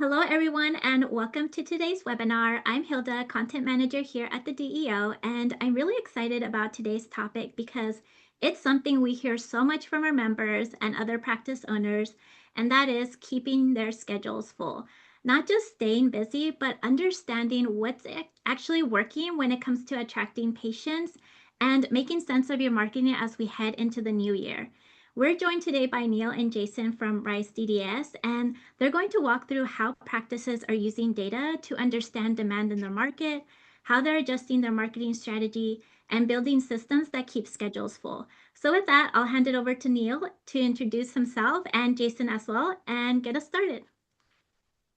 Hello, everyone, and welcome to today's webinar. I'm Hilda, Content Manager here at the DEO, and I'm really excited about today's topic because it's something we hear so much from our members and other practice owners, and that is keeping their schedules full. Not just staying busy, but understanding what's actually working when it comes to attracting patients and making sense of your marketing as we head into the new year. We're joined today by Neil and Jason from Rise DDS, and they're going to walk through how practices are using data to understand demand in their market, how they're adjusting their marketing strategy, and building systems that keep schedules full. So with that, I'll hand it over to Neil to introduce himself and Jason as well and get us started.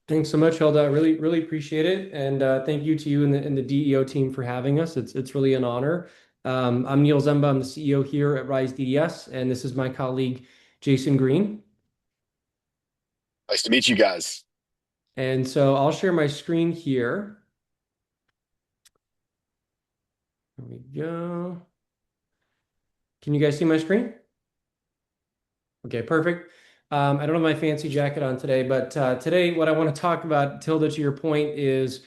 Thanks so much, Hilda. I really appreciate it, and thank you to you and the DEO team for having us. It's really an honor. I'm Neil Zemba. I'm the CEO here at Rise DDS, and this is my colleague Jason Greene. Nice to meet you guys. And so I'll share my screen here. There we go. Can you guys see my screen? Okay, perfect. I don't have my fancy jacket on today, but today what I want to talk about, Tilda, to your point, is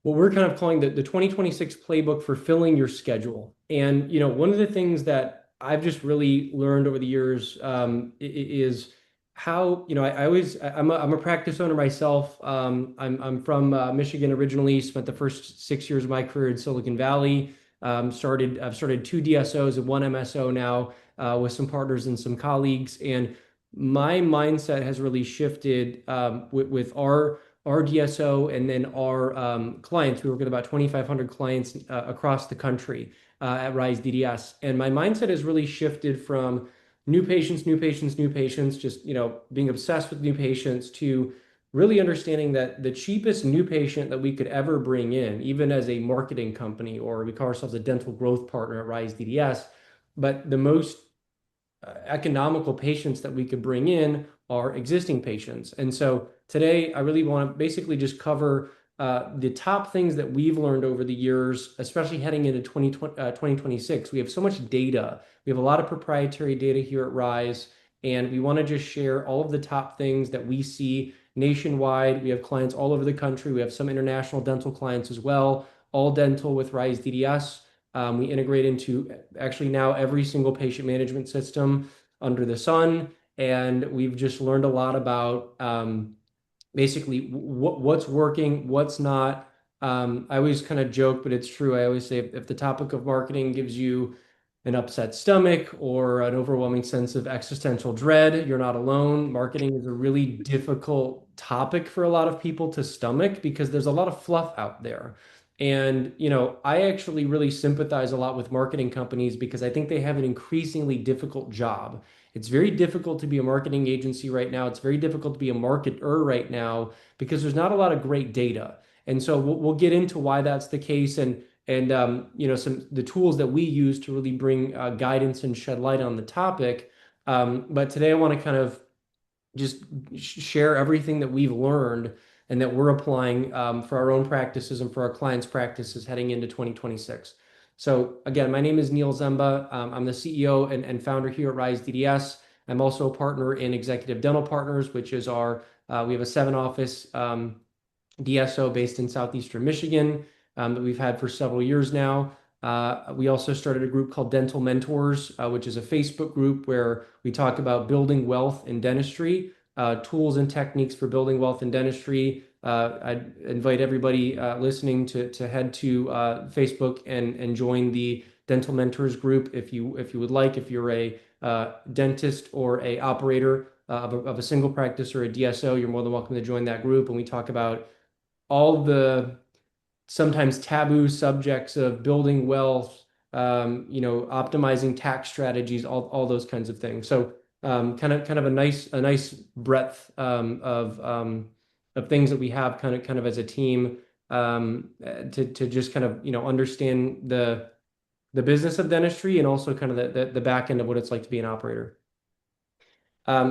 what we're kind of calling the 2026 playbook for filling your schedule. And, one of the things that I've just really learned over the years is how, I'm a practice owner myself. I'm from Michigan originally, spent the first 6 years of my career in Silicon Valley. I've started two DSOs and one MSO now with some partners and some colleagues. And my mindset has really shifted with our DSO and then our clients. We work with about 2,500 clients across the country at Rise DDS. And my mindset has really shifted from new patients, just, being obsessed with new patients to really understanding that the cheapest new patient that we could ever bring in, even as a marketing company, or we call ourselves a dental growth partner at Rise DDS, but the most economical patients that we could bring in are existing patients. And so today I really want to basically just cover the top things that we've learned over the years, especially heading into 2026. We have so much data. We have a lot of proprietary data here at Rise, and we want to just share all of the top things that we see nationwide. We have clients all over the country. We have some international dental clients as well, all dental with Rise DDS. We integrate into actually now every single patient management system under the sun. And we've just learned a lot about basically what's working, what's not. I always kind of joke, but it's true. I always say if the topic of marketing gives you an upset stomach or an overwhelming sense of existential dread, you're not alone. Marketing is a really difficult topic for a lot of people to stomach because there's a lot of fluff out there. And, I actually really sympathize a lot with marketing companies because I think they have an increasingly difficult job. It's very difficult to be a marketing agency right now. It's very difficult to be a marketer right now because there's not a lot of great data. And so we'll get into why that's the case and some the tools that we use to really bring guidance and shed light on the topic. But today I want to kind of just share everything that we've learned and that we're applying for our own practices and for our clients' practices heading into 2026. So again, my name is Neil Zemba. I'm the CEO and founder here at Rise DDS. I'm also a partner in Executive Dental Partners, which is we have a 7-office DSO based in Southeastern Michigan that we've had for several years now. We also started a group called Dental Mentors, which is a Facebook group where we talk about building wealth in dentistry, tools and techniques for building wealth in dentistry. I'd invite everybody listening to head to Facebook and join the Dental Mentors group if you would like. If you're a dentist or a operator of a single practice or a DSO, you're more than welcome to join that group. And we talk about all the sometimes taboo subjects of building wealth, optimizing tax strategies, all those kinds of things. So kind of a nice breadth of things that we have kind of as a team to just kind of understand the business of dentistry and also kind of the back end of what it's like to be an operator.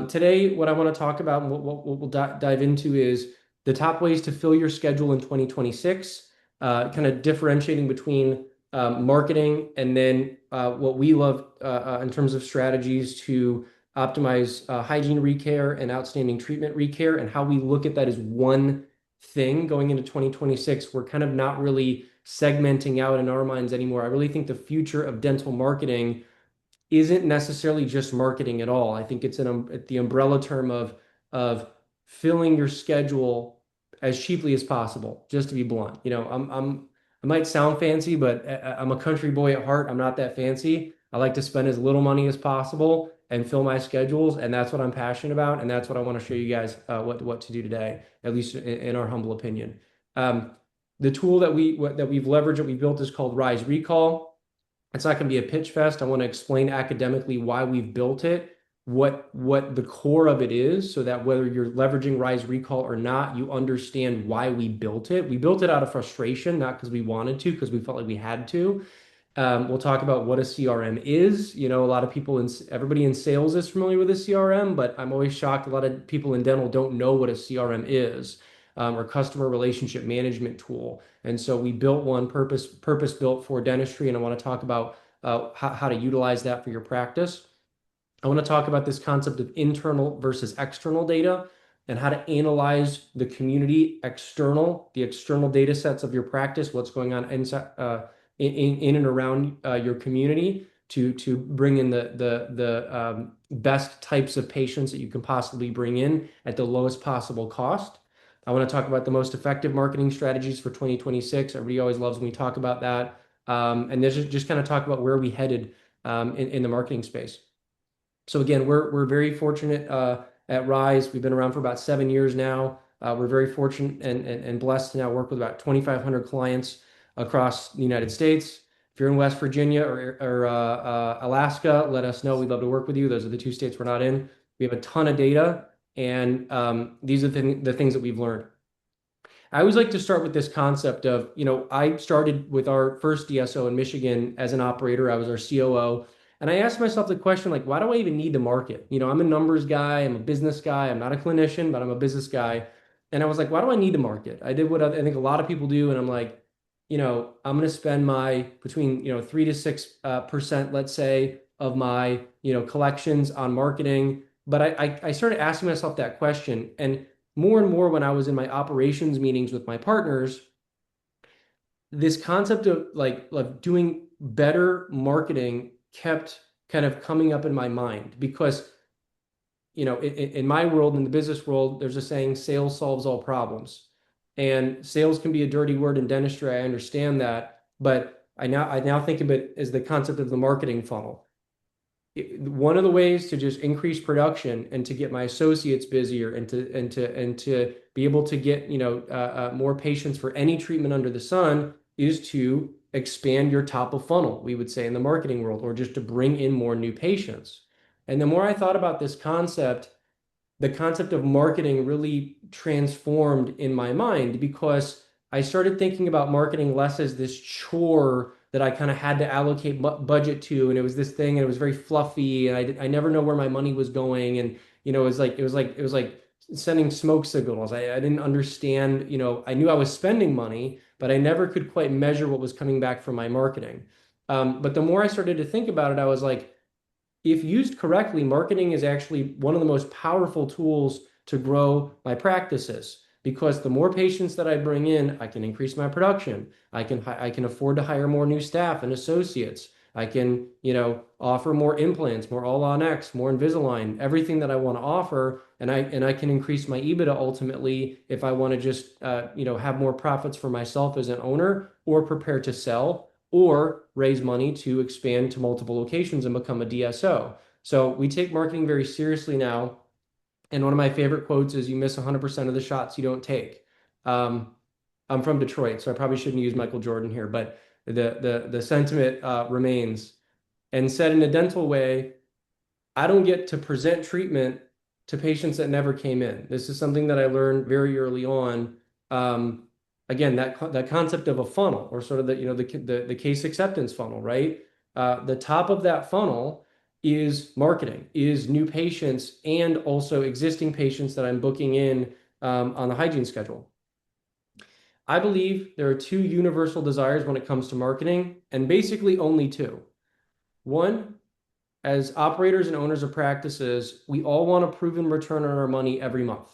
Today, what I want to talk about and what we'll dive into is the top ways to fill your schedule in 2026, kind of differentiating between marketing and then what we love in terms of strategies to optimize hygiene recare and outstanding treatment recare, and how we look at that as one thing going into 2026. We're kind of not really segmenting out in our minds anymore. I really think the future of dental marketing isn't necessarily just marketing at all. I think it's the umbrella term of filling your schedule as cheaply as possible, just to be blunt. I might sound fancy, but I'm a country boy at heart. I'm not that fancy. I like to spend as little money as possible and fill my schedules, and that's what I'm passionate about, and that's what I want to show you guys what to do today, at least in our humble opinion. Um, the tool that we've leveraged, that we built, is called Rise Recall. It's not going to be a pitch fest. I want to explain academically why we've built it, what the core of it is, so that whether you're leveraging Rise Recall or not, you understand why we built it. We built it out of frustration, not because we wanted to, because we felt like we had to. We'll talk about what a CRM is. A lot of people everybody in sales is familiar with a CRM, but I'm always shocked a lot of people in dental don't know what a CRM is, or customer relationship management tool. And so we built one purpose built for dentistry, and I want to talk about how to utilize that for your practice. I want to talk about this concept of internal versus external data and how to analyze the the external data sets of your practice, what's going on inside, in and around your community to bring in the best types of patients that you can possibly bring in at the lowest possible cost. I want to talk about the most effective marketing strategies for 2026. Everybody always loves when we talk about that. And this is just kind of talk about where we headed in the marketing space. So again, we're very fortunate at Rise. We've been around for about 7 years now. We're very fortunate and blessed to now work with about 2,500 clients across the United States. If you're in West Virginia or Alaska, let us know. We'd love to work with you. Those are the two states we're not in. We have a ton of data, and these are the things that we've learned. I always like to start with this concept of, I started with our first DSO in Michigan as an operator. I was our COO. And I asked myself the question, like, why do I even need to market? I'm a numbers guy. I'm a business guy. I'm not a clinician, but I'm a business guy. And I was like, why do I need to market? I did what I think a lot of people do. And I'm like, I'm going to spend my between, 3 to 6%, let's say, of my, collections on marketing. But I started asking myself that question. And more when I was in my operations meetings with my partners, this concept of doing better marketing kept kind of coming up in my mind because, in my world, in the business world, there's a saying, sales solves all problems. And sales can be a dirty word in dentistry. I understand that, but I now think of it as the concept of the marketing funnel. One of the ways to just increase production and to get my associates busier and to be able to get more patients for any treatment under the sun is to expand your top of funnel, we would say in the marketing world, or just to bring in more new patients. And the more I thought about this concept, the concept of marketing really transformed in my mind because I started thinking about marketing less as this chore that I kind of had to allocate budget to, and it was this thing, and it was very fluffy, and I never know where my money was going, and it was like sending smoke signals. I didn't understand, I knew I was spending money, but I never could quite measure what was coming back from my marketing. But the more I started to think about it, I was like, if used correctly, marketing is actually one of the most powerful tools to grow my practices because the more patients that I bring in, I can increase my production. I can afford to hire more new staff and associates. I can, offer more implants, more All-On-X, more Invisalign, everything that I want to offer, and I can increase my EBITDA ultimately if I want to just have more profits for myself as an owner or prepare to sell or raise money to expand to multiple locations and become a DSO. So we take marketing very seriously now. And one of my favorite quotes is, "You miss 100% of the shots you don't take." I'm from Detroit, so I probably shouldn't use Michael Jordan here, but the sentiment remains. And said in a dental way, I don't get to present treatment to patients that never came in. This is something that I learned very early on. Again, that concept of a funnel, or sort of the case acceptance funnel, right? The top of that funnel is marketing, is new patients, and also existing patients that I'm booking in on the hygiene schedule. I believe there are two universal desires when it comes to marketing, and basically only two. One as operators and owners of practices, we all want a proven return on our money every month.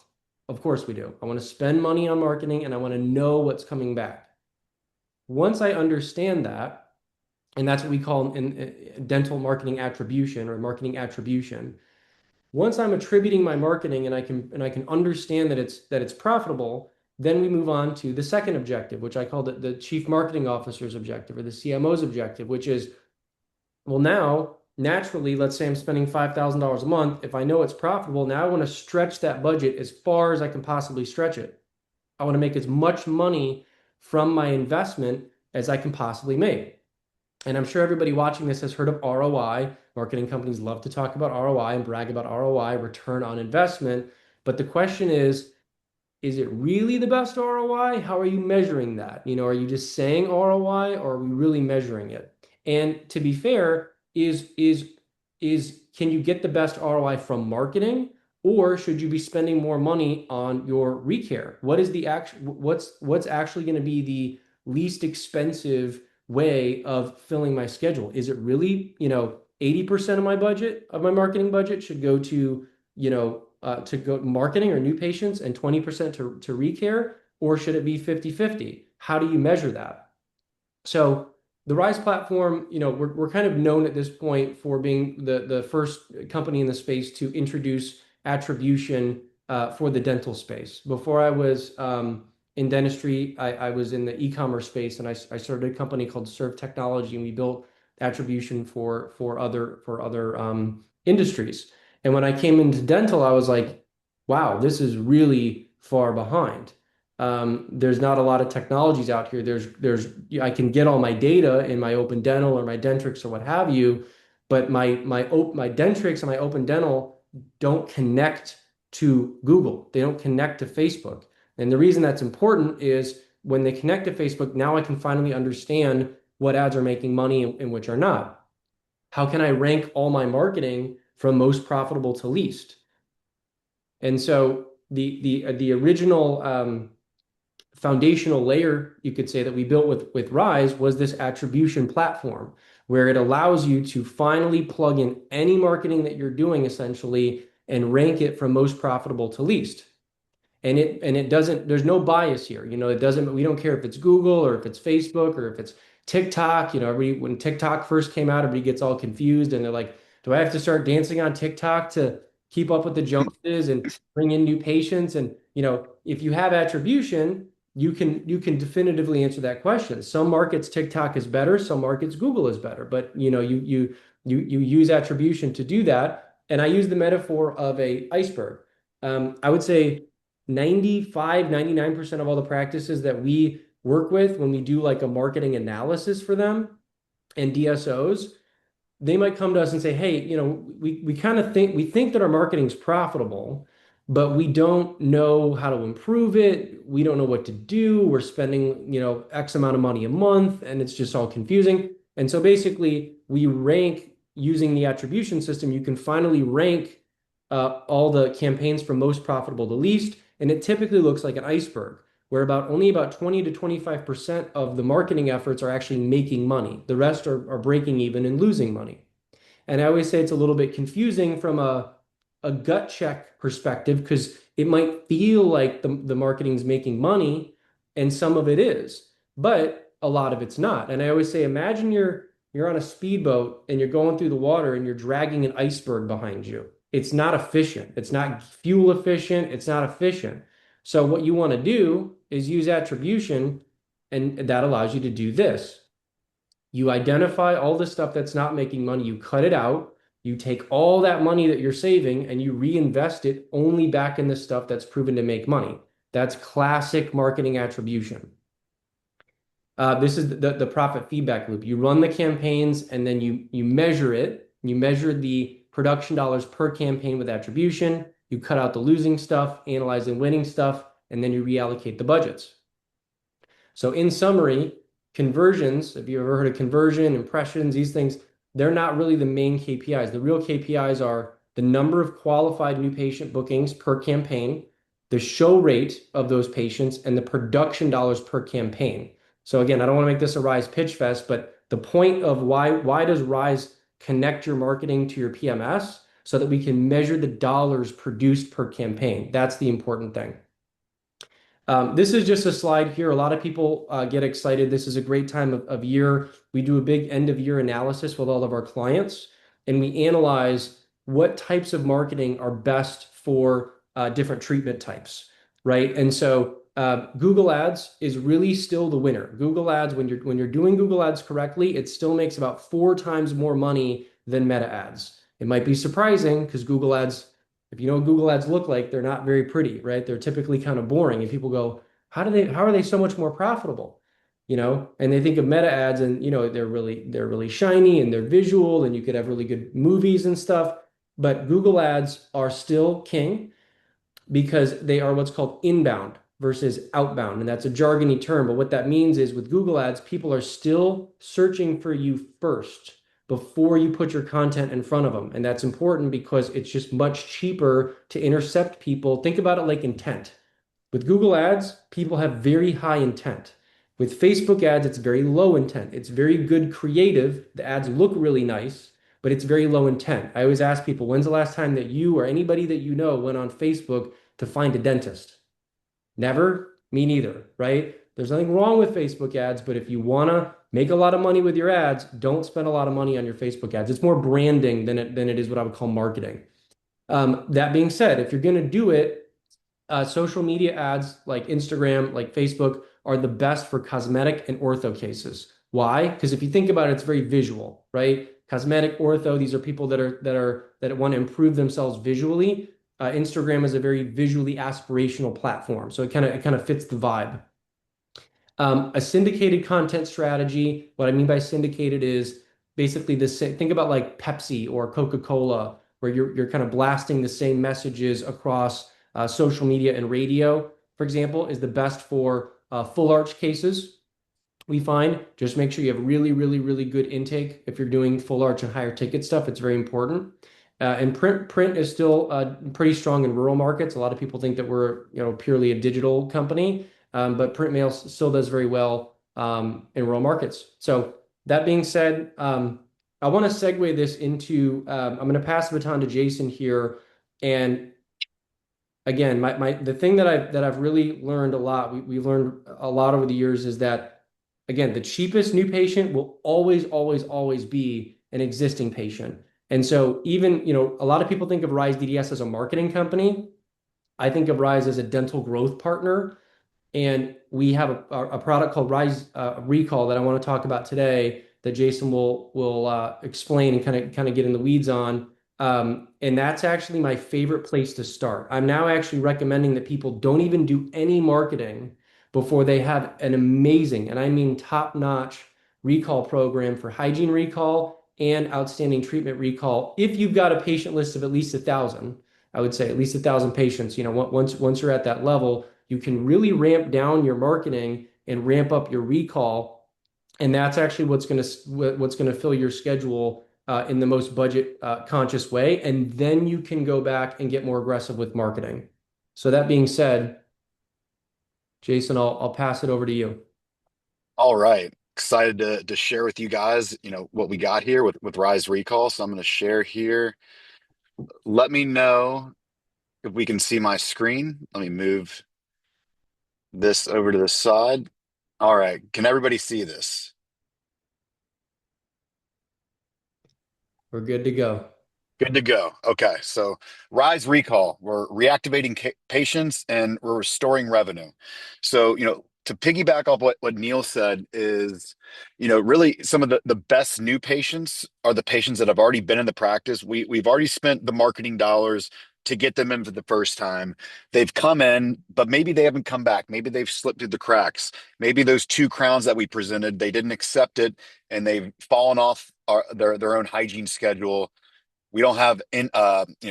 Of course we do. I want to spend money on marketing and I want to know what's coming back. Once I understand that, and that's what we call in dental marketing attribution or marketing attribution. Once I'm attributing my marketing and I can understand that it's profitable, then we move on to the second objective, which I call the chief marketing officer's objective or the CMO's objective, which is, well, now naturally, let's say I'm spending $5,000 a month. If I know it's profitable, now I want to stretch that budget as far as I can possibly stretch it. I want to make as much money from my investment as I can possibly make. And I'm sure everybody watching this has heard of ROI. Marketing companies love to talk about ROI and brag about ROI, return on investment. But the question is it really the best ROI? How are you measuring that? Are you just saying ROI or are we really measuring it? And to be fair, is can you get the best ROI from marketing, or should you be spending more money on your recare? What's actually going to be the least expensive way of filling my schedule? Is it really, 80% of my budget, of my marketing budget should go to go marketing or new patients and 20% to recare, or should it be 50-50? How do you measure that? So the Rise platform, we're kind of known at this point for being the first company in the space to introduce attribution for the dental space. Before I was in dentistry, I was in the e-commerce space, and I started a company called Serve Technology, and we built attribution for other industries. And when I came into dental, I was like, wow, this is really far behind. There's not a lot of technologies out here. I can get all my data in my Open Dental or my Dentrix or what have you, but my Dentrix and my Open Dental don't connect to Google. They don't connect to Facebook. And the reason that's important is when they connect to Facebook, now I can finally understand what ads are making money and which are not. How can I rank all my marketing from most profitable to least? And so the original foundational layer, you could say, that we built with Rise was this attribution platform, where it allows you to finally plug in any marketing that you're doing essentially and rank it from most profitable to least. And it doesn't, there's no bias here. We don't care if it's Google or if it's Facebook or if it's TikTok. When TikTok first came out, everybody gets all confused and they're like, do I have to start dancing on TikTok to keep up with the Joneses and bring in new patients? And, if you have attribution, you can definitively answer that question. Some markets TikTok is better, some markets Google is better, but you use attribution to do that. And I use the metaphor of a iceberg. I would say 99% of all the practices that we work with, when we do like a marketing analysis for them and DSOs, they might come to us and say, hey, we kind of think that our marketing is profitable, but we don't know how to improve it. We don't know what to do. We're spending, X amount of money a month, and it's just all confusing. And so basically, we rank using the attribution system. You can finally rank all the campaigns from most profitable to least, and it typically looks like an iceberg, where only about 20 to 25% of the marketing efforts are actually making money. The rest are breaking even and losing money. And I always say it's a little bit confusing from a gut check perspective, because it might feel like the marketing's making money, and some of it is, but a lot of it's not. And I always say, imagine you're on a speedboat and you're going through the water and you're dragging an iceberg behind you. It's not efficient. It's not fuel efficient. It's not efficient. So what you want to do is use attribution, and that allows you to do this. You identify all the stuff that's not making money, you cut it out, you take all that money that you're saving and you reinvest it only back in the stuff that's proven to make money. That's classic marketing attribution. This is the profit feedback loop. You run the campaigns and then you measure it. You measure the production dollars per campaign with attribution. You cut out the losing stuff, analyze the winning stuff, and then you reallocate the budgets. So in summary, conversions, if you've ever heard of conversion, impressions, these things, they're not really the main KPIs. The real KPIs are the number of qualified new patient bookings per campaign, the show rate of those patients, and the production dollars per campaign. So again, I don't want to make this a Rise pitch fest, but the point of why does Rise connect your marketing to your PMS so that we can measure the dollars produced per campaign. That's the important thing. This is just a slide here. A lot of people get excited. This is a great time of year. We do a big end of year analysis with all of our clients, and we analyze what types of marketing are best for different treatment types, right? And so Google Ads is really still the winner. Google Ads, when you're doing Google Ads correctly, it still makes about 4 times more money than Meta Ads. It might be surprising because Google Ads, if you know what Google Ads look like, they're not very pretty, right? They're typically kind of boring, and people go, how are they so much more profitable? And they think of Meta Ads, and they're really shiny and they're visual, and you could have really good movies and stuff. But Google Ads are still king because they are what's called inbound versus outbound. And that's a jargony term. But what that means is with Google Ads, people are still searching for you first before you put your content in front of them. And that's important because it's just much cheaper to intercept people. Think about it like intent. With Google Ads, people have very high intent. With Facebook ads, it's very low intent. It's very good creative. The ads look really nice, but it's very low intent. I always ask people, when's the last time that you or anybody that you know went on Facebook to find a dentist? Never? Me neither, right? There's nothing wrong with Facebook ads, but if you want to make a lot of money with your ads, don't spend a lot of money on your Facebook ads. It's more branding than it is what I would call marketing. That being said, if you're going to do it, social media ads like Instagram, like Facebook, are the best for cosmetic and ortho cases. Why? Because if you think about it, it's very visual, right? Cosmetic, ortho, these are people that want to improve themselves visually. Instagram is a very visually aspirational platform, so it kind of fits the vibe. A syndicated content strategy. What I mean by syndicated is basically this. Think about like Pepsi or Coca-Cola, where you're kind of blasting the same messages across social media and radio, for example, is the best for full arch cases. We find just make sure you have really, really, really good intake. If you're doing full arch and higher ticket stuff, it's very important. And print is still pretty strong in rural markets. A lot of people think that we're purely a digital company, but print mail still does very well in rural markets. So that being said, I want to segue this into. I'm going to pass the baton to Jason here, and again, the thing that I've really learned a lot, we've learned a lot over the years is that, again, the cheapest new patient will always, always, always be an existing patient. And so even, a lot of people think of Rise DDS as a marketing company. I think of Rise as a dental growth partner. And we have a product called Rise Recall that I want to talk about today that Jason will explain and kind of get in the weeds on. And that's actually my favorite place to start. I'm now actually recommending that people don't even do any marketing before they have an amazing, and I mean top-notch recall program for hygiene recall and outstanding treatment recall. If you've got a patient list of at least 1,000, I would say at least 1,000 patients, once you're at that level, you can really ramp down your marketing and ramp up your recall. And that's actually what's going to fill your schedule in the most budget conscious way. And then you can go back and get more aggressive with marketing. So that being said, Jason, I'll pass it over to you. All right. Excited to share with you guys, what we got here with Rise Recall. So I'm going to share here. Let me know if we can see my screen. Let me move this over to the side. All right. Can everybody see this? We're good to go. Good to go. Okay. So Rise Recall, we're reactivating patients and we're restoring revenue. So, to piggyback off what Neil said is, really some of the best new patients are the patients that have already been in the practice. We've already spent the marketing dollars to get them in for the first time. They've come in, but maybe they haven't come back. Maybe they've slipped through the cracks. Maybe those 2 crowns that we presented, they didn't accept it and they've fallen off their own hygiene schedule. We don't have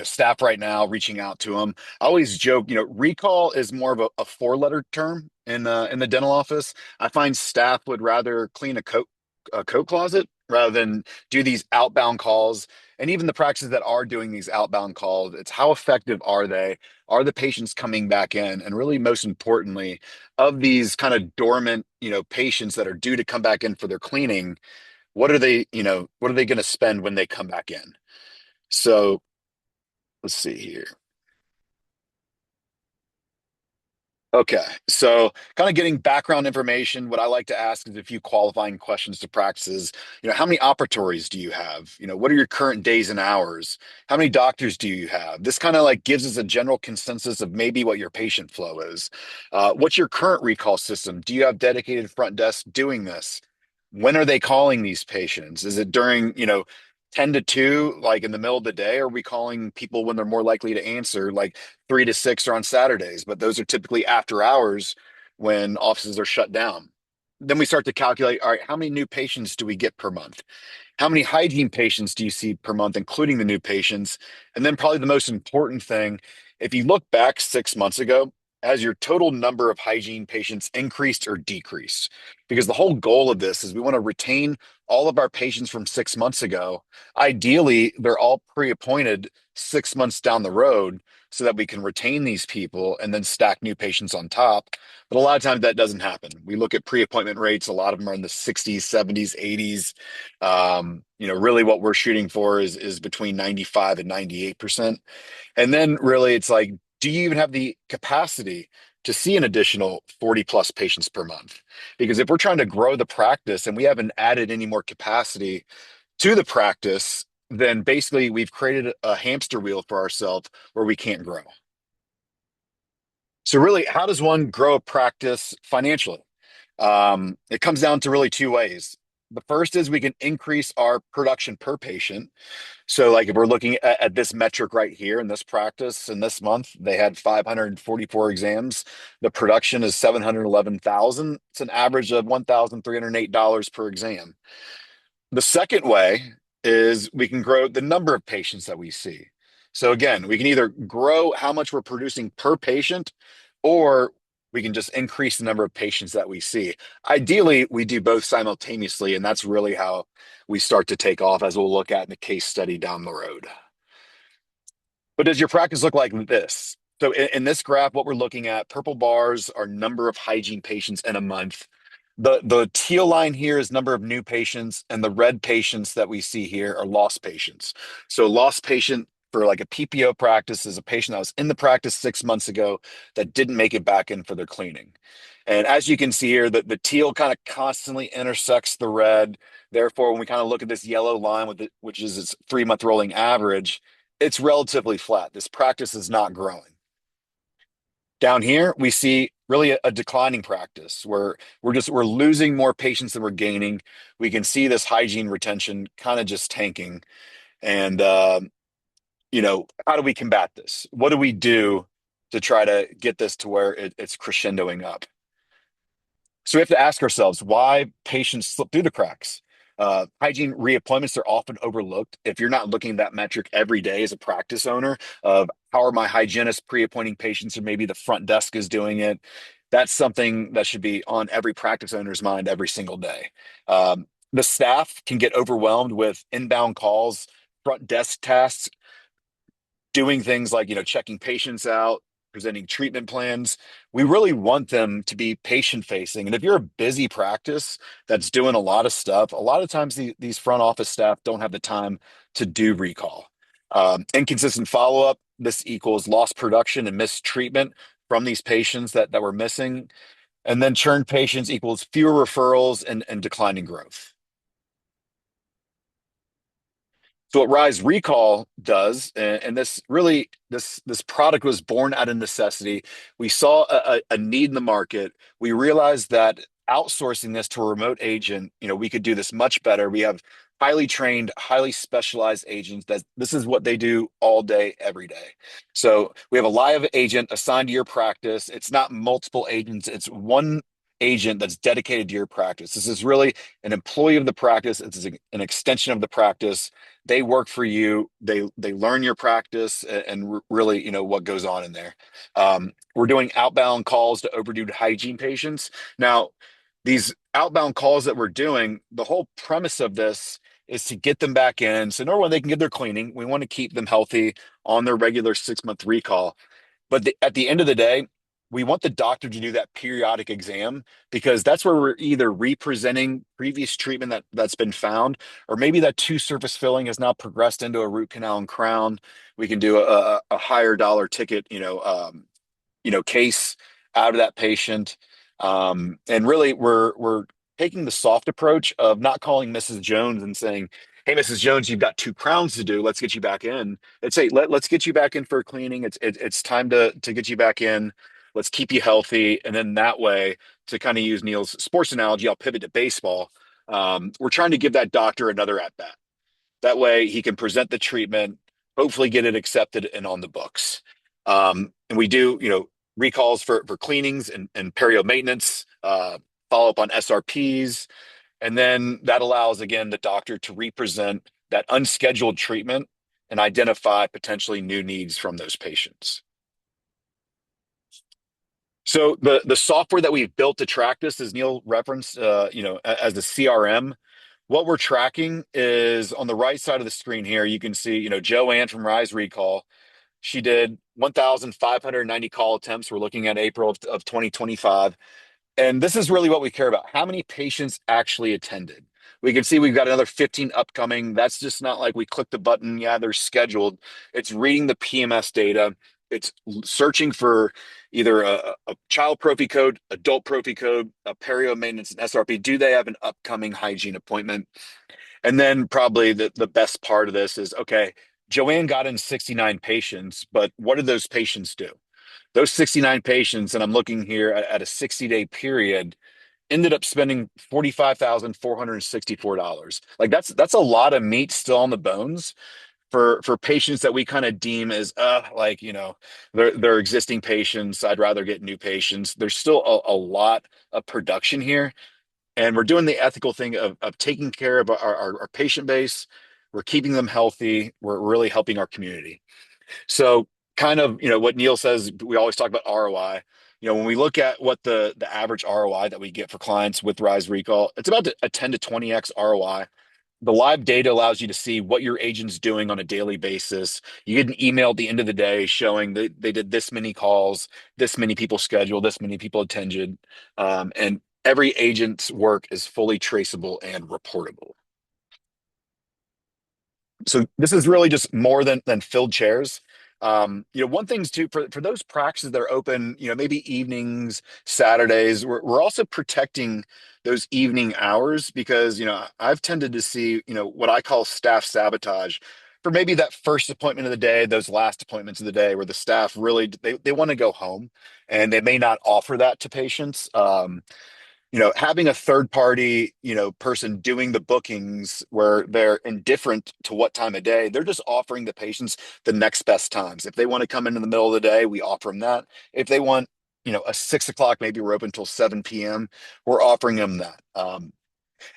staff right now reaching out to them. I always joke, recall is more of a 4-letter term in the dental office. I find staff would rather clean a coat closet rather than do these outbound calls. And even the practices that are doing these outbound calls, it's how effective are they? Are the patients coming back in? And really, most importantly, of these kind of dormant, patients that are due to come back in for their cleaning, what are they, what are they going to spend when they come back in? So let's see here. Okay, so kind of getting background information, what I like to ask is a few qualifying questions to practices. How many operatories do you have? What are your current days and hours? How many doctors do you have? This kind of like gives us a general consensus of maybe what your patient flow is. What's your current recall system? Do you have dedicated front desk doing this? When are they calling these patients? Is it during, 10 to 2, like in the middle of the day? Or are we calling people when they're more likely to answer, like 3 to 6 are on Saturdays, but those are typically after hours when offices are shut down. Then we start to calculate, all right, how many new patients do we get per month? How many hygiene patients do you see per month, including the new patients? And then probably the most important thing, if you look back 6 months ago, has your total number of hygiene patients increased or decreased? Because the whole goal of this is we want to retain all of our patients from 6 months ago. Ideally, they're all pre-appointed 6 months down the road so that we can retain these people and then stack new patients on top. But a lot of times that doesn't happen. We look at pre-appointment rates, a lot of them are in the 60s, 70s, 80s. Really what we're shooting for is between 95 and 98%. And then really it's like, do you even have the capacity to see an additional 40 plus patients per month? Because if we're trying to grow the practice and we haven't added any more capacity to the practice, then basically we've created a hamster wheel for ourselves where we can't grow. So really, how does one grow a practice financially? It comes down to really two ways. The first is we can increase our production per patient. So, like if we're looking at this metric right here in this practice, in this month, they had 544 exams. The production is 711,000. It's an average of $1,308 per exam. The second way is we can grow the number of patients that we see. So again, we can either grow how much we're producing per patient, or we can just increase the number of patients that we see. Ideally, we do both simultaneously, and that's really how we start to take off, as we'll look at in the case study down the road. But does your practice look like this? So in this graph, what we're looking at, purple bars are number of hygiene patients in a month. The teal line here is number of new patients, and the red patients that we see here are lost patients. So lost patient for like a PPO practice is a patient that was in the practice 6 months ago that didn't make it back in for their cleaning. And as you can see here, the teal kind of constantly intersects the red. Therefore, when we kind of look at this yellow line which is its 3 month rolling average, it's relatively flat. This practice is not growing. Down here, we see really a declining practice where we're losing more patients than we're gaining. We can see this hygiene retention kind of just tanking. And how do we combat this? What do we do to try to get this to where it's crescendoing up? So we have to ask ourselves why patients slip through the cracks. Hygiene reappointments are often overlooked. If you're not looking at that metric every day as a practice owner of how are my hygienists pre-appointing patients, or maybe the front desk is doing it, that's something that should be on every practice owner's mind every single day. The staff can get overwhelmed with inbound calls, front desk tasks, doing things like checking patients out, presenting treatment plans. We really want them to be patient facing, and if you're a busy practice that's doing a lot of stuff, a lot of times these front office staff don't have the time to do recall. Inconsistent follow-up, this equals lost production and missed treatment from these patients that we're missing. And then churned patients equals fewer referrals and declining growth. So what Rise Recall does, and this product was born out of necessity. We saw a need in the market. We realized that outsourcing this to a remote agent, we could do this much better. We have highly trained, highly specialized agents that this is what they do all day, every day. So we have a live agent assigned to your practice. It's not multiple agents, it's one agent that's dedicated to your practice. This is really an employee of the practice. It's an extension of the practice. They work for you. They learn your practice and really what goes on in there. We're doing outbound calls to overdue hygiene patients. Now, these outbound calls that we're doing, the whole premise of this is to get them back in. So number one, they can get their cleaning. We want to keep them healthy on their regular 6 month recall. But at the end of the day, we want the doctor to do that periodic exam because that's where we're either representing previous treatment that's been found, or maybe that two surface filling has now progressed into a root canal and crown. We can do a higher dollar ticket, case out of that patient. And really, we're taking the soft approach of not calling Mrs. Jones and saying, "Hey, Mrs. Jones, you've got two crowns to do. Let's get you back in." Let's say, let's get you back in for a cleaning. It's time to get you back in. Let's keep you healthy, and then that way, to kind of use Neil's sports analogy, I'll pivot to baseball. We're trying to give that doctor another at bat. That way he can present the treatment, hopefully get it accepted and on the books. And we do, recalls for cleanings and perio maintenance, follow up on SRPs. And then that allows, again, the doctor to represent that unscheduled treatment and identify potentially new needs from those patients. So the software that we've built to track this, as Neil referenced, as the CRM, what we're tracking is on the right side of the screen here. You can see, Joanne from Rise Recall. She did 1,590 call attempts. We're looking at April of 2025. And this is really what we care about. How many patients actually attended? We can see we've got another 15 upcoming. That's just not like we click the button. Yeah, they're scheduled. It's reading the PMS data. It's searching for either a child prophy code, adult prophy code, a perio maintenance, and SRP. Do they have an upcoming hygiene appointment? And then probably the best part of this is, okay, Joanne got in 69 patients, but what did those patients do? Those 69 patients, and I'm looking here at a 60-day period, ended up spending $45,464. Like that's a lot of meat still on the bones for patients that we kind of deem as they're existing patients. I'd rather get new patients. There's still a lot of production here. And we're doing the ethical thing of taking care of our patient base. We're keeping them healthy. We're really helping our community. So kind of, what Neil says, we always talk about ROI. When we look at what the average ROI that we get for clients with Rise Recall, it's about a 10 to 20x ROI. The live data allows you to see what your agent's doing on a daily basis. You get an email at the end of the day showing that they did this many calls, this many people scheduled, this many people attended, and every agent's work is fully traceable and reportable. So this is really just more than filled chairs. One thing's too, for those practices that are open, maybe evenings, Saturdays, we're also protecting those evening hours because, I've tended to see, what I call staff sabotage for maybe that first appointment of the day, those last appointments of the day where the staff really, they want to go home and they may not offer that to patients. Having a third party, person doing the bookings where they're indifferent to what time of day, they're just offering the patients the next best times. If they want to come in the middle of the day, we offer them that. If they want, a 6 o'clock, maybe we're open until 7 p.m., we're offering them that.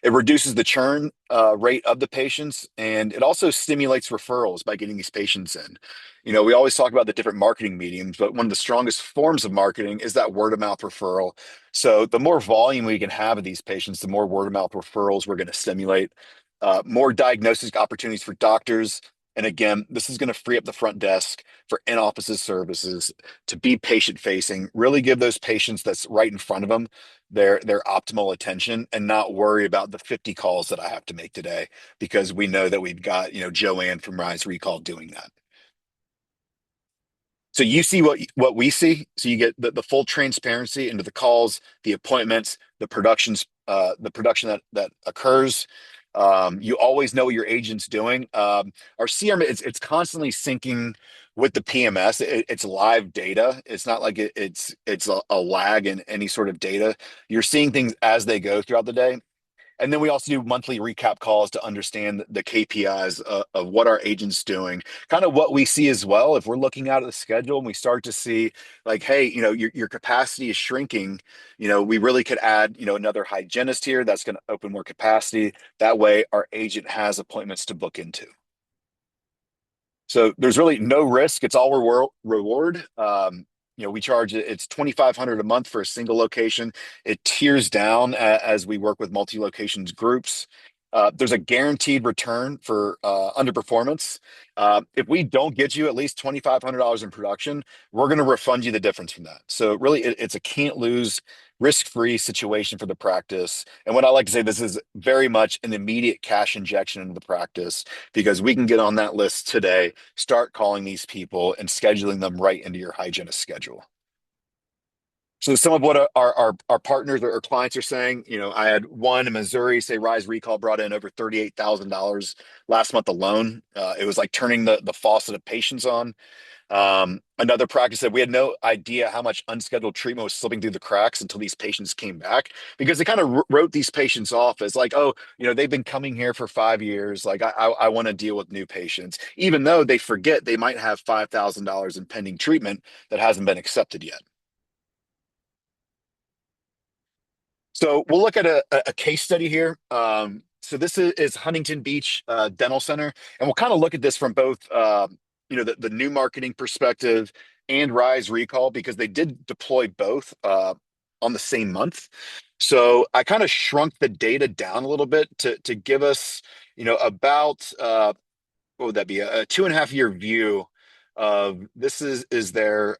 It reduces the churn rate of the patients, and it also stimulates referrals by getting these patients in. We always talk about the different marketing mediums, but one of the strongest forms of marketing is that word of mouth referral. So the more volume we can have of these patients, the more word of mouth referrals we're going to stimulate, more diagnostic opportunities for doctors. And again, this is going to free up the front desk for in-office services to be patient facing, really give those patients that's right in front of them their optimal attention and not worry about the 50 calls that I have to make today because we know that we've got, Joanne from Rise Recall doing that. So you see what we see. So you get the full transparency into the calls, the appointments, the production that occurs. You always know what your agent's doing. Our CRM, it's constantly syncing with the PMS. It's live data. It's not like it's a lag in any sort of data. You're seeing things as they go throughout the day. And then we also do monthly recap calls to understand the KPIs of what our agent's doing. Kind of what we see as well. If we're looking out at the schedule and we start to see like, hey, your capacity is shrinking, we really could add, another hygienist here that's going to open more capacity. That way our agent has appointments to book into. So there's really no risk. It's all reward. We charge it's $2,500 a month for a single location. It tiers down as we work with multi-locations groups. There's a guaranteed return for underperformance. If we don't get you at least $2,500 in production, we're going to refund you the difference from that. So really, it's a can't lose, risk-free situation for the practice. And what I like to say, this is very much an immediate cash injection into the practice because we can get on that list today, start calling these people and scheduling them right into your hygienist schedule. So some of what our partners or clients are saying, I had one in Missouri say Rise Recall brought in over $38,000 last month alone. It was like turning the faucet of patients on. Another practice said we had no idea how much unscheduled treatment was slipping through the cracks until these patients came back because they kind of wrote these patients off as like, oh, they've been coming here for 5 years. Like I want to deal with new patients, even though they forget they might have $5,000 in pending treatment that hasn't been accepted yet. So we'll look at a case study here. So this is Huntington Beach Dental Center, and we'll kind of look at this from both, the new marketing perspective and Rise Recall because they did deploy both on the same month. So I kind of shrunk the data down a little bit to give us, about what would that be? A 2.5 year view of this is their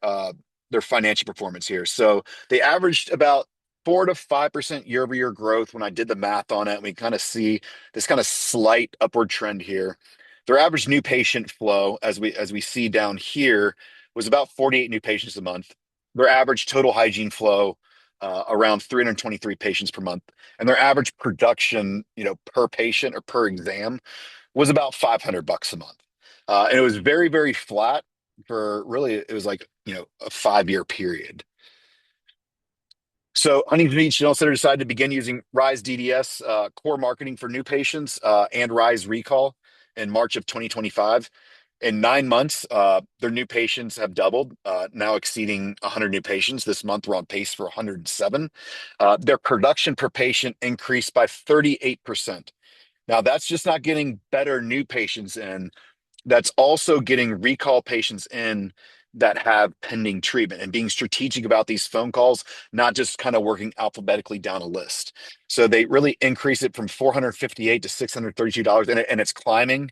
financial performance here. So they averaged about 4 to 5% year-over-year growth when I did the math on it. We kind of see this kind of slight upward trend here. Their average new patient flow, as we see down here, was about 48 new patients a month. Their average total hygiene flow around 323 patients per month, and their average production, per patient or per exam was about $500 a month. And it was very, very flat for really, it was like, a 5 year period. So Huntington Beach Dental Center decided to begin using Rise DDS core marketing for new patients and Rise Recall in March of 2025. In 9 months, their new patients have doubled, now exceeding 100 new patients. This month, we're on pace for 107. Their production per patient increased by 38%. Now, that's just not getting better new patients in. That's also getting recall patients in that have pending treatment and being strategic about these phone calls, not just kind of working alphabetically down a list. So they really increase it from $458 to $632, and it's climbing.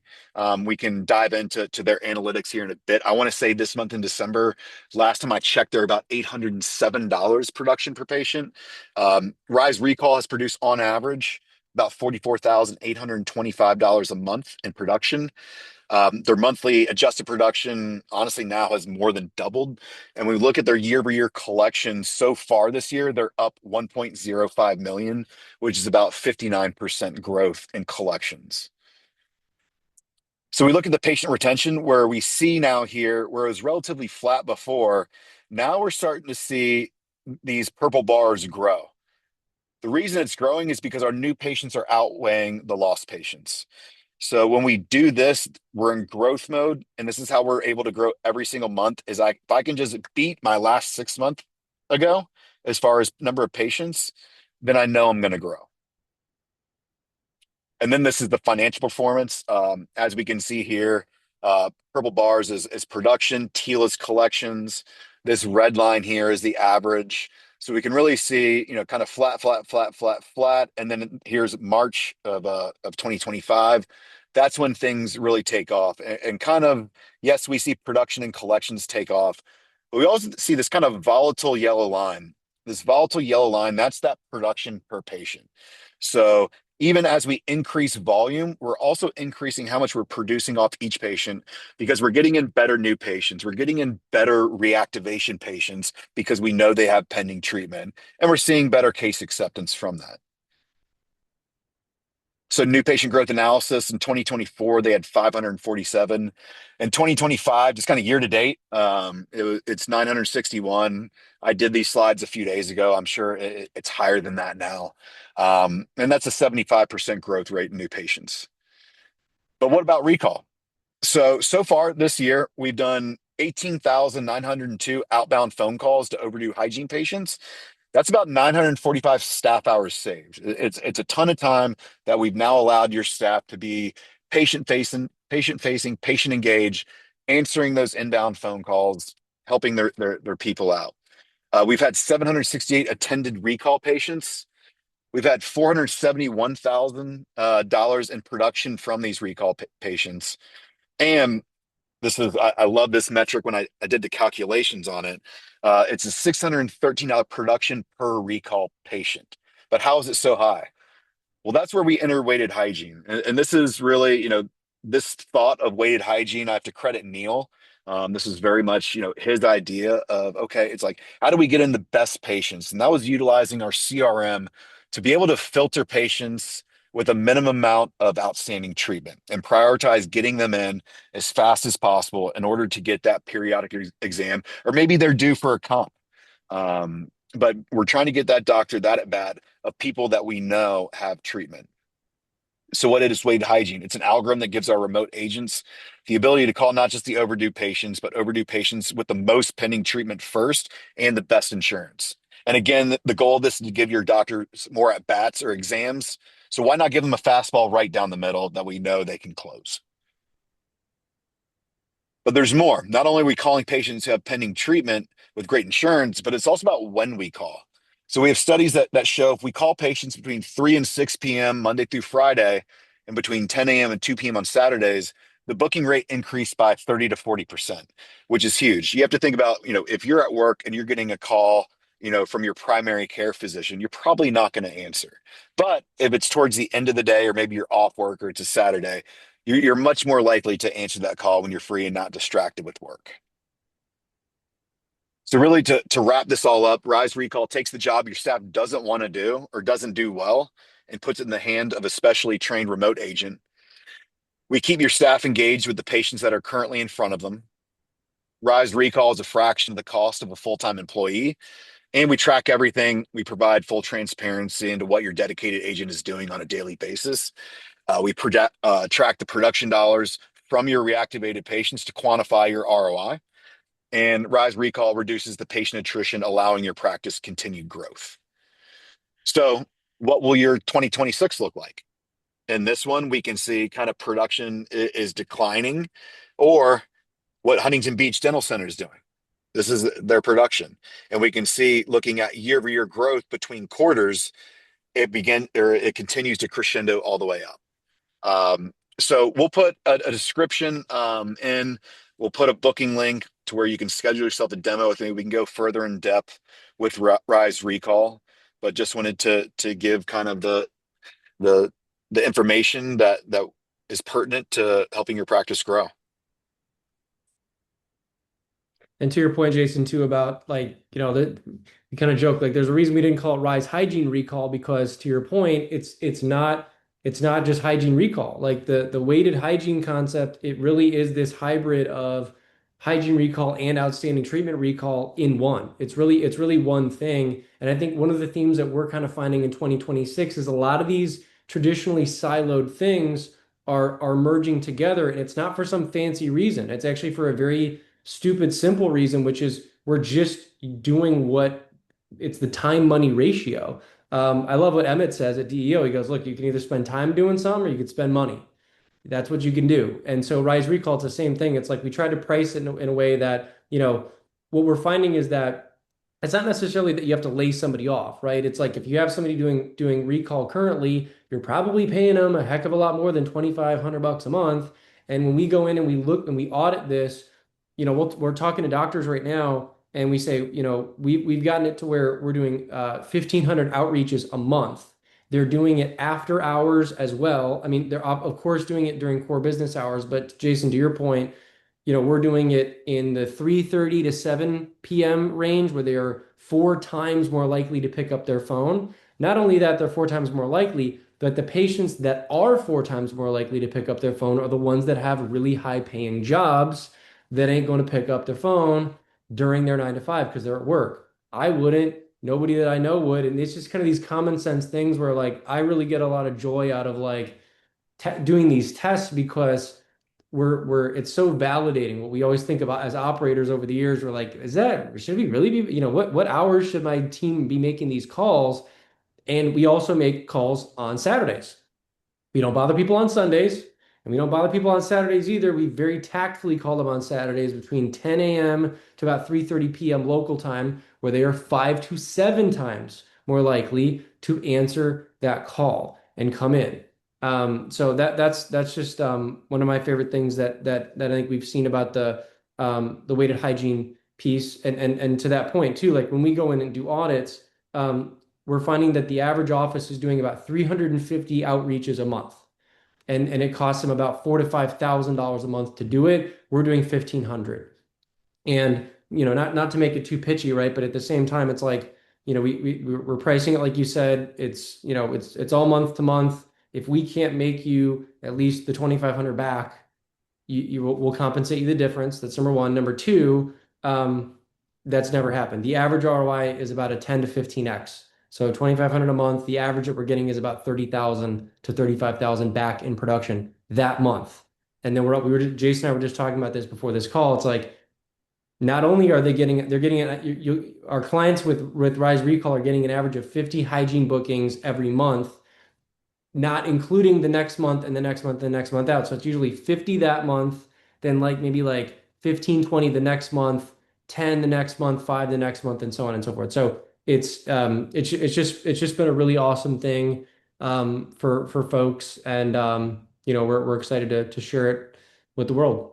We can dive into their analytics here in a bit. I want to say this month in December, last time I checked, they're about $807 production per patient. Rise Recall has produced on average about $44,825 a month in production. Their monthly adjusted production, honestly, now has more than doubled. And when we look at their year-over-year collection so far this year, they're up 1.05 million, which is about 59% growth in collections. So we look at the patient retention where we see now here, where it was relatively flat before, now we're starting to see these purple bars grow. The reason it's growing is because our new patients are outweighing the lost patients. So when we do this, we're in growth mode, and this is how we're able to grow every single month. If I can just beat my last 6 months ago as far as number of patients, then I know I'm going to grow. And then this is the financial performance. As we can see here, purple bars is production, teal is collections. This red line here is the average. So we can really see, kind of flat, flat, flat, flat, flat. And then here's March of 2025. That's when things really take off. And kind of, yes, we see production and collections take off, but we also see this kind of volatile yellow line. This volatile yellow line, that's that production per patient. So even as we increase volume, we're also increasing how much we're producing off each patient because we're getting in better new patients. We're getting in better reactivation patients because we know they have pending treatment, and we're seeing better case acceptance from that. So new patient growth analysis in 2024, they had 547. In 2025, just kind of year to date, it's 961. I did these slides a few days ago. I'm sure it's higher than that now. And that's a 75% growth rate in new patients. But what about recall? So far this year, we've done 18,902 outbound phone calls to overdue hygiene patients. That's about 945 staff hours saved. It's a ton of time that we've now allowed your staff to be patient-facing, patient engaged, answering those inbound phone calls, helping their people out. We've had 768 attended recall patients. We've had $471,000 in production from these recall patients. And I love this metric when I did the calculations on it. It's a $613 production per recall patient. But how is it so high? Well, that's where we enter weighted hygiene. And this is really, this thought of weighted hygiene, I have to credit Neil. This is very much, his idea of, okay, it's like, how do we get in the best patients? And that was utilizing our CRM to be able to filter patients with a minimum amount of outstanding treatment and prioritize getting them in as fast as possible in order to get that periodic exam, or maybe they're due for a comp. But we're trying to get that doctor that at bat of people that we know have treatment. So what it is weighted hygiene? It's an algorithm that gives our remote agents the ability to call not just the overdue patients, but overdue patients with the most pending treatment first and the best insurance. And again, the goal of this is to give your doctor more at bats or exams. So why not give them a fastball right down the middle that we know they can close? But there's more. Not only are we calling patients who have pending treatment with great insurance, but it's also about when we call. So we have studies that show if we call patients between 3 and 6 p.m. Monday through Friday, and between 10 a.m. and 2 p.m. on Saturdays, the booking rate increased by 30 to 40%, which is huge. You have to think about, if you're at work and you're getting a call, from your primary care physician, you're probably not going to answer. But if it's towards the end of the day, or maybe you're off work or it's a Saturday, you're much more likely to answer that call when you're free and not distracted with work. So really to wrap this all up, Rise Recall takes the job your staff doesn't want to do or doesn't do well and puts it in the hand of a specially trained remote agent. We keep your staff engaged with the patients that are currently in front of them. Rise Recall is a fraction of the cost of a full-time employee, and we track everything. We provide full transparency into what your dedicated agent is doing on a daily basis. We track the production dollars from your reactivated patients to quantify your ROI. And Rise Recall reduces the patient attrition, allowing your practice continued growth. So, what will your 2026 look like? In this one, we can see kind of production is declining, or what Huntington Beach Dental Center is doing. This is their production. And we can see, looking at year-over-year growth between quarters, it continues to crescendo all the way up. So we'll put a description in. We'll put a booking link to where you can schedule yourself a demo with me. We can go further in depth with Rise Recall, but just wanted to give kind of the information that is pertinent to helping your practice grow. And to your point, Jason, too, about we kind of joke, like there's a reason we didn't call it Rise Hygiene Recall, because to your point, it's not just hygiene recall. Like the weighted hygiene concept, it really is this hybrid of hygiene recall and outstanding treatment recall in one. It's really one thing. And I think one of the themes that we're kind of finding in 2026 is a lot of these traditionally siloed things are merging together, and it's not for some fancy reason. It's actually for a very stupid, simple reason, which is we're just doing it's the time money ratio. I love what Emmett says at DEO. He goes, look, you can either spend time doing something or you can spend money. That's what you can do. And so Rise Recall, it's the same thing. It's like we try to price it in a way that, what we're finding is that it's not necessarily that you have to lay somebody off, right? It's like if you have somebody doing recall currently, you're probably paying them a heck of a lot more than $2,500 a month. And when we go in and we look and we audit this, we're talking to doctors right now, and we say, we've gotten it to where we're doing 1,500 outreaches a month. They're doing it after hours as well. I mean, they're of course doing it during core business hours, but Jason, to your point, we're doing it in the 3:30 to 7 p.m. range, where they are 4 times more likely to pick up their phone. Not only that, they're 4 times more likely, but the patients that are 4 times more likely to pick up their phone are the ones that have really high paying jobs that ain't going to pick up their phone during their 9 to 5 because they're at work. I wouldn't. Nobody that I know would. And it's just kind of these common sense things where like I really get a lot of joy out of like doing these tests, because we're it's so validating. What we always think about as operators over the years, we're like, should we really be, what hours should my team be making these calls? And we also make calls on Saturdays. We don't bother people on Sundays, and we don't bother people on Saturdays either. We very tactfully call them on Saturdays between 10 a.m. to about 3:30 p.m. local time, where they are 5 to 7 times more likely to answer that call and come in. So that's just one of my favorite things that I think we've seen about the weighted hygiene piece. And to that point too, like when we go in and do audits, we're finding that the average office is doing about 350 outreaches a month. And it costs them about $4,000 to $5,000 a month to do it. We're doing 1,500. And not to make it too pitchy, right? But at the same time, it's like, we're pricing it like you said. It's all month to month. If we can't make you at least the 2,500 back, we'll compensate you the difference. That's number one. Number two, that's never happened. The average ROI is about a 10 to 15x. So 2,500 a month. The average that we're getting is about 30,000 to 35,000 back in production that month. And then Jason and I were just talking about this before this call. It's like not only are they're getting it. Our clients with Rise Recall are getting an average of 50 hygiene bookings every month, not including the next month and the next month and the next month out. So it's usually 50 that month, then like maybe like 15, 20 the next month, 10 the next month, 5 the next month, and so on and so forth. So it's just been a really awesome thing for folks, and we're excited to share it with the world.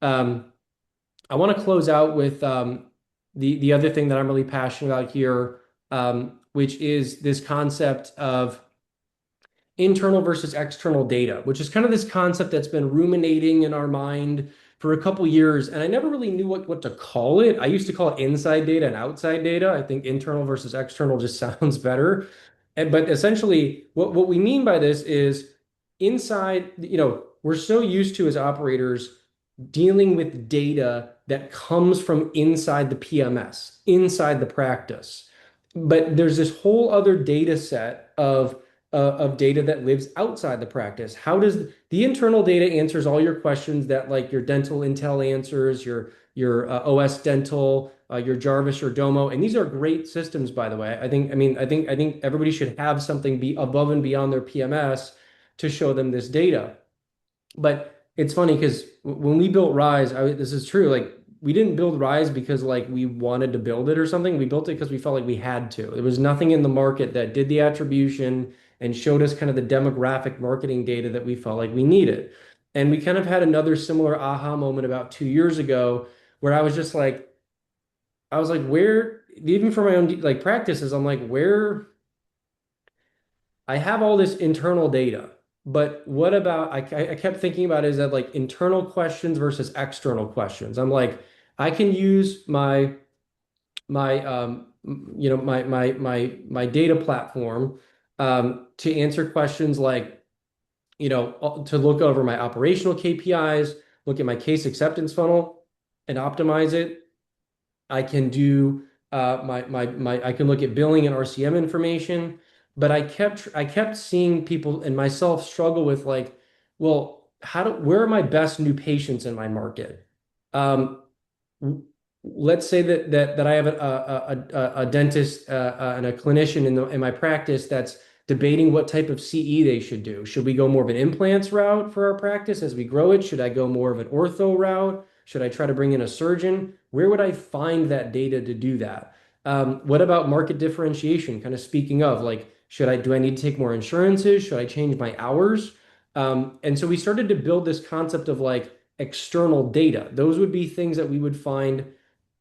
I want to close out with the other thing that I'm really passionate about here, which is this concept of internal versus external data, which is kind of this concept that's been ruminating in our mind for a couple years. And I never really knew what to call it. I used to call it inside data and outside data. I think internal versus external just sounds better. But essentially, what we mean by this is inside, we're so used to as operators dealing with data that comes from inside the PMS, inside the practice. But there's this whole other data set of data that lives outside the practice. How does the internal data answers all your questions that like your dental intel answers, your OS dental, your Jarvis, your Domo, and these are great systems, by the way. I think everybody should have something be above and beyond their PMS to show them this data. But it's funny because when we built Rise, this is true. Like we didn't build Rise because like we wanted to build it or something. We built it because we felt like we had to. There was nothing in the market that did the attribution and showed us kind of the demographic marketing data that we felt like we needed. And we kind of had another similar aha moment about 2 years ago where I was like, where, even for my own like practices, I'm like, where I have all this internal data, but what about, I kept thinking about is that like internal questions versus external questions. I'm like, I can use my data platform to answer questions like, to look over my operational KPIs, look at my case acceptance funnel and optimize it. I can do I can look at billing and RCM information, but I kept seeing people and myself struggle with like, well, where are my best new patients in my market? Um, let's say that I have a dentist and a clinician in my practice that's debating what type of CE they should do. Should we go more of an implants route for our practice as we grow it? Should I go more of an ortho route? Should I try to bring in a surgeon? Where would I find that data to do that? What about market differentiation? Kind of speaking of like, do I need to take more insurances? Should I change my hours? And so we started to build this concept of like external data. Those would be things that we would find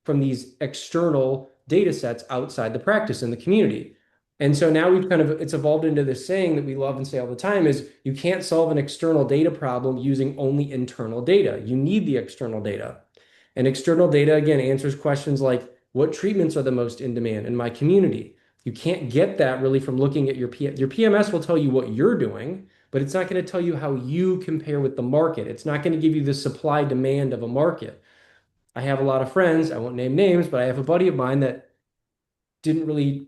from these external data sets outside the practice in the community. And so now it's evolved into this saying that we love and say all the time is you can't solve an external data problem using only internal data. You need the external data. And external data, again, answers questions like what treatments are the most in demand in my community? You can't get that really from looking at your PMS will tell you what you're doing, but it's not going to tell you how you compare with the market. It's not going to give you the supply demand of a market. I have a lot of friends, I won't name names, but I have a buddy of mine that didn't really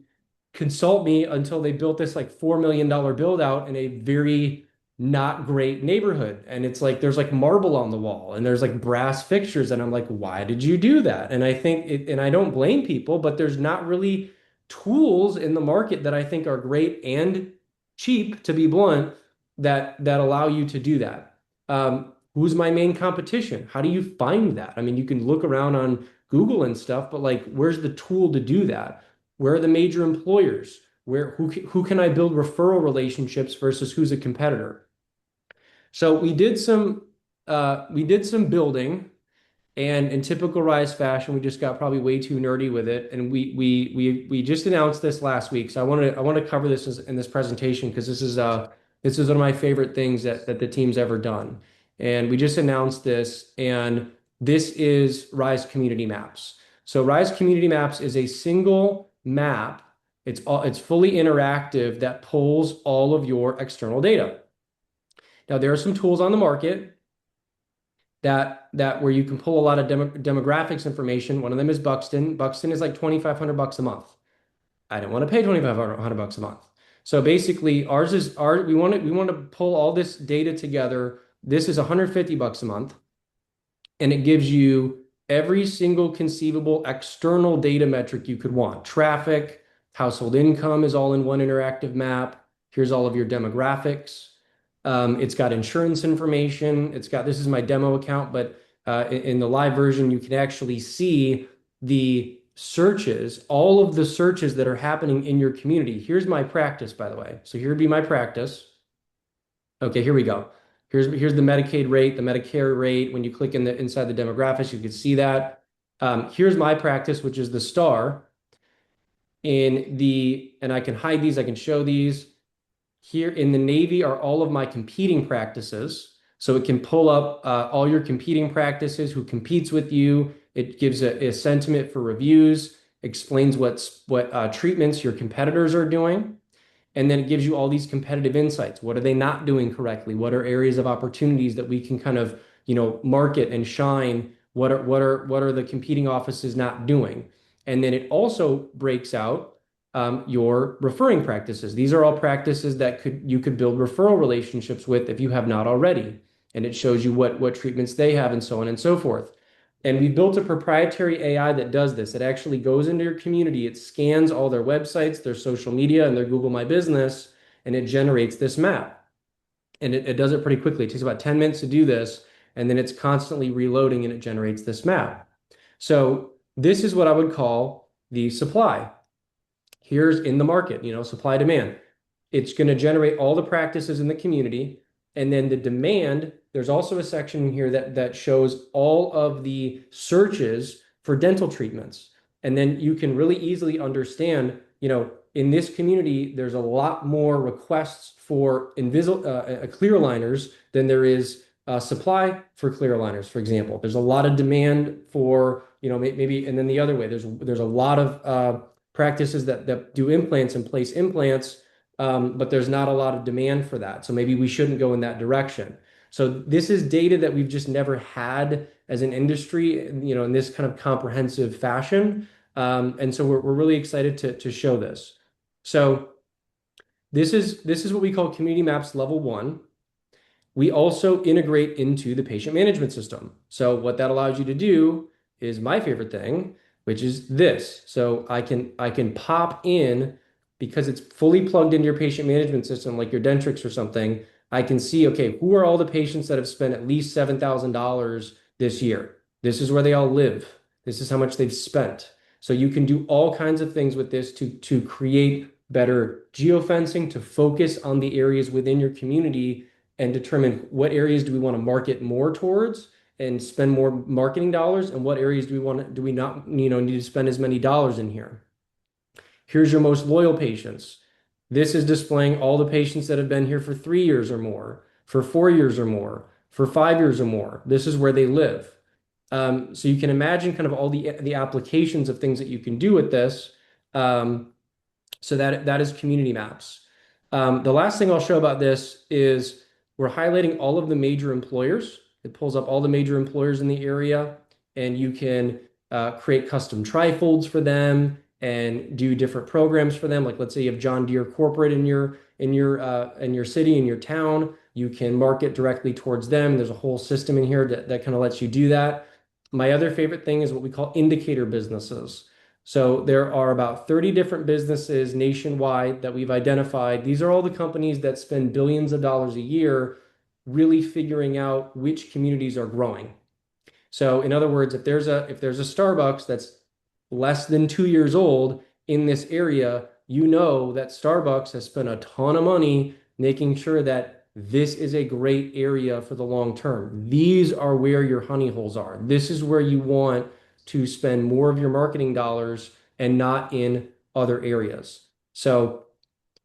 consult me until they built this like $4 million build out in a very not great neighborhood. And it's like there's like marble on the wall and there's like brass fixtures. And I'm like, why did you do that? And I think and I don't blame people, but there's not really tools in the market that I think are great and cheap, to be blunt, that allow you to do that. Who's my main competition? How do you find that? I mean, you can look around on Google and stuff, but like, where's the tool to do that? Where are the major employers? who can I build referral relationships versus who's a competitor. So we did some building, and in typical Rise fashion, we just got probably way too nerdy with it. And we just announced this last week. So I want to cover this in this presentation because this is one of my favorite things that the team's ever done. And we just announced this, and this is Rise Community Maps. So Rise Community Maps is a single map. It's fully interactive that pulls all of your external data. Now there are some tools on the market that where you can pull a lot of demographics information. One of them is Buxton. Buxton is like 2,500 bucks a month. I don't want to pay 2,500 bucks a month. So basically, we want to pull all this data together. This is 150 bucks a month, and it gives you every single conceivable external data metric you could want. Traffic, household income is all in one interactive map. Here's all of your demographics. It's got insurance information. This is my demo account, but in the live version, you can actually see the searches, all of the searches that are happening in your community. Here's my practice, by the way. So here would be my practice. Okay, here we go. Here's the Medicaid rate, the Medicare rate. When you click inside the demographics, you can see that. Here's my practice, which is the star. And I can hide these, I can show these. Here in the navy are all of my competing practices. So it can pull up all your competing practices, who competes with you. It gives a sentiment for reviews, explains what treatments your competitors are doing. And then it gives you all these competitive insights. What are they not doing correctly? What are areas of opportunities that we can kind of, market and shine? What are the competing offices not doing? And then it also breaks out your referring practices. These are all practices that you could build referral relationships with if you have not already. And it shows you what treatments they have and so on and so forth. And we built a proprietary AI that does this. It actually goes into your community. It scans all their websites, their social media, and their Google My Business, and it generates this map. And it does it pretty quickly. It takes about 10 minutes to do this, and then it's constantly reloading and it generates this map. So this is what I would call the supply. Here's in the market, supply demand. It's going to generate all the practices in the community. And then the demand, there's also a section in here that shows all of the searches for dental treatments. And then you can really easily understand, in this community, there's a lot more requests for clear aligners than there is supply for clear aligners, for example. There's a lot of demand for, maybe, and then the other way, there's a lot of practices that do implants and place implants, but there's not a lot of demand for that. So maybe we shouldn't go in that direction. So this is data that we've just never had as an industry, in this kind of comprehensive fashion. And so we're really excited to show this. So this is what we call Community Maps Level 1. We also integrate into the patient management system. So what that allows you to do is my favorite thing, which is this. So I can pop in, because it's fully plugged into your patient management system, like your Dentrix or something. I can see, okay, who are all the patients that have spent at least $7,000 this year? This is where they all live. This is how much they've spent. So you can do all kinds of things with this to create better geofencing, to focus on the areas within your community and determine what areas do we want to market more towards and spend more marketing dollars, and what areas do we not need to spend as many dollars in here. Here's your most loyal patients. This is displaying all the patients that have been here for 3 years or more, for 4 years or more, for 5 years or more. This is where they live. So you can imagine kind of all the applications of things that you can do with this. So that is community maps. The last thing I'll show about this is we're highlighting all of the major employers. It pulls up all the major employers in the area, and you can create custom trifolds for them and do different programs for them. Like, let's say you have John Deere Corporate in your city, in your town. You can market directly towards them. There's a whole system in here that kind of lets you do that. My other favorite thing is what we call indicator businesses. So there are about 30 different businesses nationwide that we've identified. These are all the companies that spend billions of dollars a year really figuring out which communities are growing. So in other words, if there's a Starbucks that's less than 2 years old in this area, you know that Starbucks has spent a ton of money making sure that this is a great area for the long term. These are where your honey holes are. This is where you want to spend more of your marketing dollars and not in other areas. So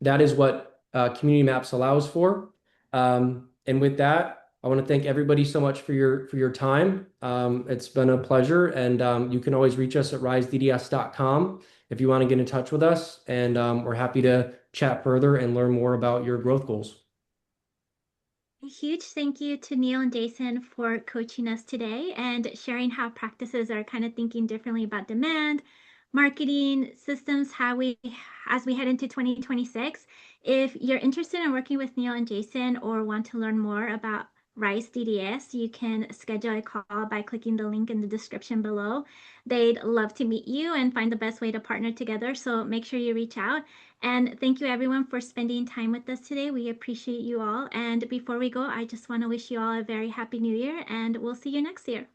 that is what Community Maps allows for. And with that, I want to thank everybody so much for your time. It's been a pleasure, and you can always reach us at risedds.com if you want to get in touch with us, and we're happy to chat further and learn more about your growth goals. A huge thank you to Neil and Jason for coaching us today and sharing how practices are kind of thinking differently about demand, marketing, systems, as we head into 2026. If you're interested in working with Neil and Jason or want to learn more about Rise DDS, you can schedule a call by clicking the link in the description below. They'd love to meet you and find the best way to partner together, so make sure you reach out. And thank you everyone for spending time with us today. We appreciate you all. And before we go, I just want to wish you all a very happy new year, and we'll see you next year.